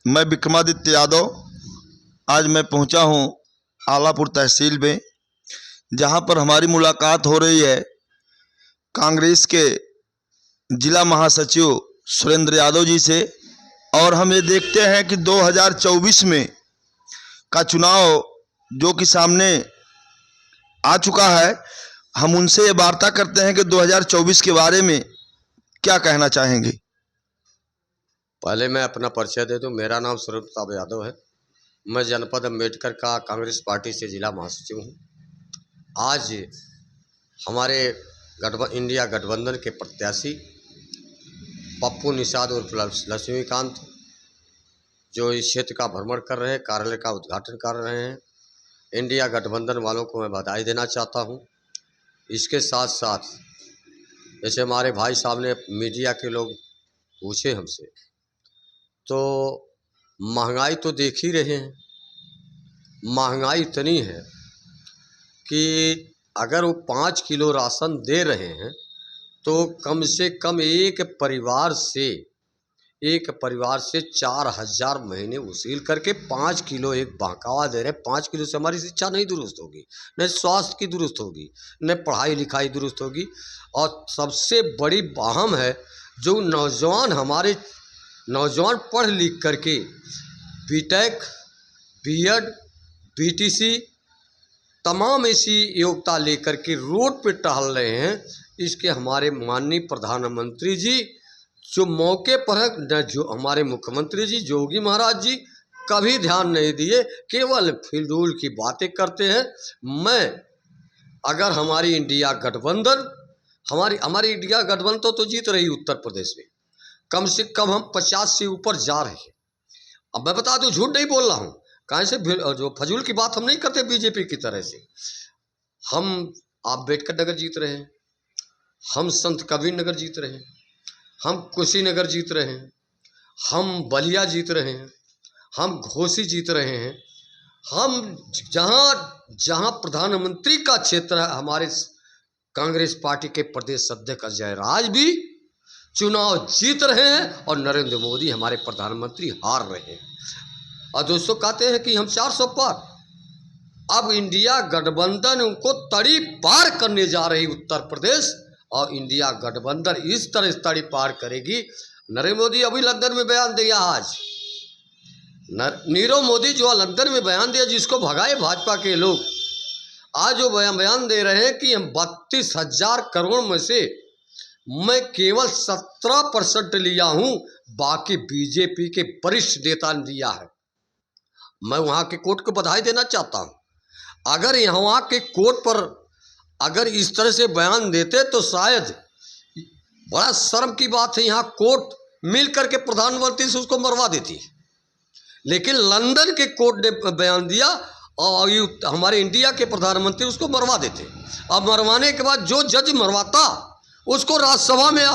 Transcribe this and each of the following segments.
मैं विक्रमादित्य यादव आज मैं पहुंचा हूं आलापुर तहसील में, जहां पर हमारी मुलाकात हो रही है कांग्रेस के जिला महासचिव सुरेंद्र यादव जी से। और हम ये देखते हैं कि 2024 में का चुनाव जो कि सामने आ चुका है, हम उनसे ये वार्ता करते हैं कि 2024 के बारे में क्या कहना चाहेंगे। पहले मैं अपना परिचय दे दूं। मेरा नाम सुरेंद्र प्रताप यादव है। मैं जनपद अम्बेडकर का कांग्रेस पार्टी से जिला महासचिव हूं। आज हमारे इंडिया गठबंधन के प्रत्याशी पप्पू निषाद उर्फ लक्ष्मीकांत जो इस क्षेत्र का भ्रमण कर रहे हैं, कार्यालय का उद्घाटन कर रहे हैं, इंडिया गठबंधन वालों को मैं बधाई देना चाहता हूं। इसके साथ साथ जैसे हमारे भाई साहब ने मीडिया के लोग पूछे हमसे, तो महंगाई तो देख ही रहे हैं। महंगाई इतनी है कि अगर वो 5 किलो राशन दे रहे हैं तो कम से कम एक परिवार से 4,000 महीने वसूल करके 5 किलो एक बहकावा दे रहे हैं। 5 किलो से हमारी शिक्षा नहीं दुरुस्त होगी, न स्वास्थ्य की दुरुस्त होगी, न पढ़ाई लिखाई दुरुस्त होगी। और सबसे बड़ी अहम है, जो हमारे नौजवान पढ़ लिख करके बीटेक, बीएड, बीटीसी तमाम ऐसी योग्यता लेकर के रोड पे टहल रहे हैं, इसके हमारे माननीय प्रधानमंत्री जी जो मौके पर है, जो हमारे मुख्यमंत्री जी योगी महाराज जी कभी ध्यान नहीं दिए, केवल फिजूल की बातें करते हैं। अगर हमारी इंडिया गठबंधन हमारी इंडिया गठबंधन तो जीत रही उत्तर प्रदेश में, कम से कम हम 50 से ऊपर जा रहे हैं। अब मैं बता दूं, झूठ नहीं बोल रहा हूँ, कहाँ से जो फजूल की बात हम नहीं करते बीजेपी की तरह से। हम अम्बेडकर नगर जीत रहे हैं, हम संत कबीर नगर जीत रहे हैं, हम कुशीनगर जीत रहे हैं, हम बलिया जीत रहे हैं, हम घोसी जीत रहे हैं। हम जहाँ प्रधानमंत्री का क्षेत्र है, हमारे कांग्रेस पार्टी के प्रदेश अध्यक्ष अजय राज भी चुनाव जीत रहे हैं और नरेंद्र मोदी हमारे प्रधानमंत्री हार रहे हैं। और दोस्तों कहते हैं कि हम 400 पार। अब इंडिया गठबंधन उनको तड़ी पार करने जा रही उत्तर प्रदेश, और इंडिया गठबंधन इस तरह तड़ी पार करेगी। नरेंद्र मोदी अभी लंदन में बयान दिया, आज नीरव मोदी जो लंदन में बयान दिया, जिसको भगाए भाजपा के लोग, आज जो बयान दे रहे हैं कि हम 32,000 करोड़ में से मैं केवल 17% लिया हूं, बाकी बीजेपी के वरिष्ठ नेता ने दिया है। मैं वहां के कोर्ट को बधाई देना चाहता हूं। अगर यहाँ के कोर्ट पर अगर इस तरह से बयान देते तो शायद बड़ा शर्म की बात है, यहाँ कोर्ट मिल करके प्रधानमंत्री से उसको मरवा देती, लेकिन लंदन के कोर्ट ने बयान दिया और हमारे इंडिया के प्रधानमंत्री उसको मरवा देते। अब मरवाने के बाद जो जज मरवाता उसको राज्यसभा में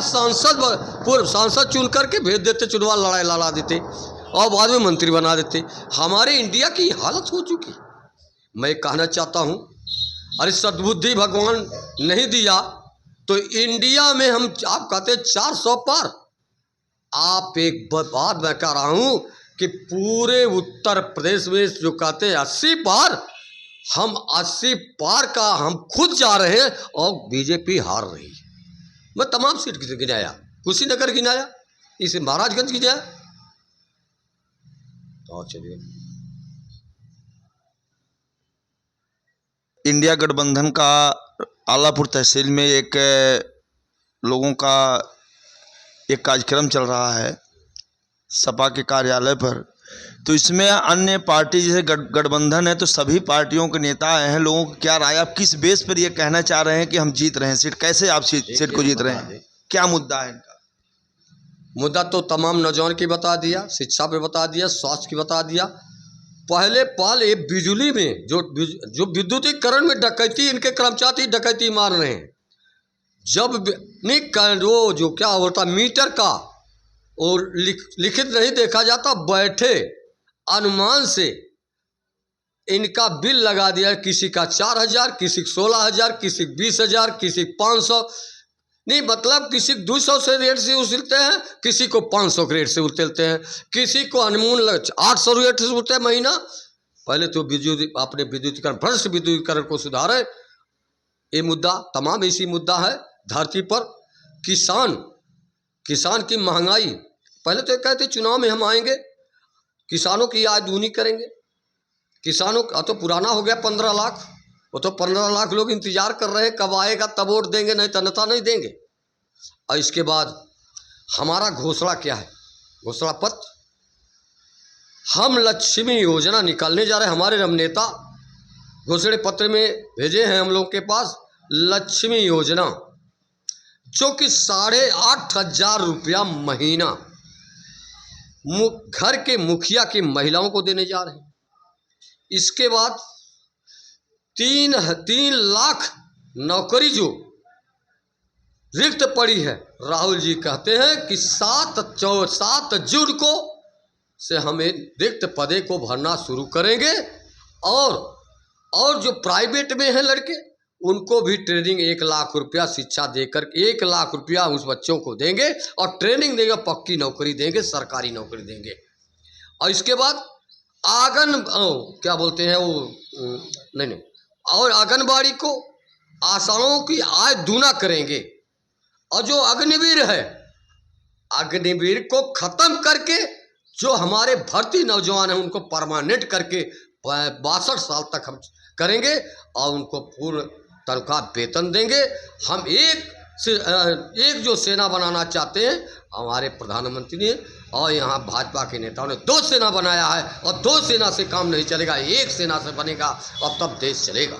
सांसद चुन करके भेज देते, चुनाव लड़ाई लड़ा देते और बाद में मंत्री बना देते। हमारे इंडिया की हालत हो चुकी। मैं कहना चाहता हूँ, अरे सद्बुद्धि भगवान नहीं दिया तो इंडिया में हम, आप कहते 400 पार। आप एक बात मैं कह रहा हूँ कि पूरे उत्तर प्रदेश में जो कहते हैं 80 पार, हम 80 पार का हम खुद जा रहे हैं और बीजेपी हार रही है। मैं तमाम सीट गिनाया, कुशीनगर गिनाया, इसे महाराजगंज गिनाया। तो चलिए, इंडिया गठबंधन का आलापुर तहसील में एक लोगों का एक कार्यक्रम चल रहा है सपा के कार्यालय पर। तो इसमें अन्य पार्टी जैसे गठबंधन है, तो सभी पार्टियों के नेता आए हैं। लोगों की क्या राय, आप किस बेस पर ये कहना चाह रहे हैं कि हम जीत रहे हैं सीट? कैसे आप सीट को जीत रहे हैं? क्या मुद्दा है इनका? मुद्दा तो तमाम नौजवान की बता दिया, शिक्षा पे बता दिया, स्वास्थ्य की बता दिया। पहले पाल ये बिजली में जो विद्युतीकरण में डकैती, इनके कर्मचारी डकैती मार रहे हैं। जब नहीं जो क्या होता मीटर का और लिखित नहीं देखा जाता, बैठे अनुमान से इनका बिल लगा दिया, किसी का 4,000, किसी 16,000, किसी 20,000, किसी 500। नहीं, मतलब किसी 200 से रेट से उछलते हैं, किसी को 500 के रेट से उछलते हैं, किसी को अनमोल 800 रेट से उछलते हैं महीना। पहले तो अपने विद्युतीकरण, भ्रष्ट विद्युतीकरण को सुधारे। ये मुद्दा तमाम इसी मुद्दा है धरती पर। किसान की महंगाई, पहले तो ये कहते चुनाव में हम आएंगे, किसानों की आय दूनी करेंगे। किसानों का तो पुराना हो गया 15 लाख, वो तो 15 लाख लोग इंतजार कर रहे हैं कब आएगा तब वोट देंगे, नहीं तो अन्यथा नहीं देंगे। और इसके बाद हमारा घोषणा क्या है, घोषणा पत्र, हम लक्ष्मी योजना निकालने जा रहे हैं। हमारे नेता घोषणा पत्र में भेजे हैं हम लोग के पास लक्ष्मी योजना, जो कि 8,500 रुपया महीना घर के मुखिया की महिलाओं को देने जा रहे हैं। इसके बाद 3 लाख नौकरी जो रिक्त पड़ी है, राहुल जी कहते हैं कि 7 जून को से हमें रिक्त पदे को भरना शुरू करेंगे। और जो प्राइवेट में हैं लड़के, उनको भी ट्रेनिंग 1 लाख रुपया शिक्षा देकर 1 लाख रुपया उस बच्चों को देंगे और ट्रेनिंग देंगे, पक्की नौकरी देंगे, सरकारी नौकरी देंगे। और इसके बाद क्या बोलते हैं वो, नहीं, और आंगनबाड़ी को आशाओं की आय दूना करेंगे। और जो अग्निवीर है, अग्निवीर को खत्म करके जो हमारे भर्ती नौजवान हैं उनको परमानेंट करके 62 साल तक हम करेंगे और उनको पूर्ण तनख्वाह वेतन देंगे। हम एक जो सेना बनाना चाहते हैं हमारे प्रधानमंत्री ने, और यहाँ भाजपा के नेताओं ने 2 सेना बनाया है, और 2 सेना से काम नहीं चलेगा, 1 सेना से बनेगा और तब देश चलेगा।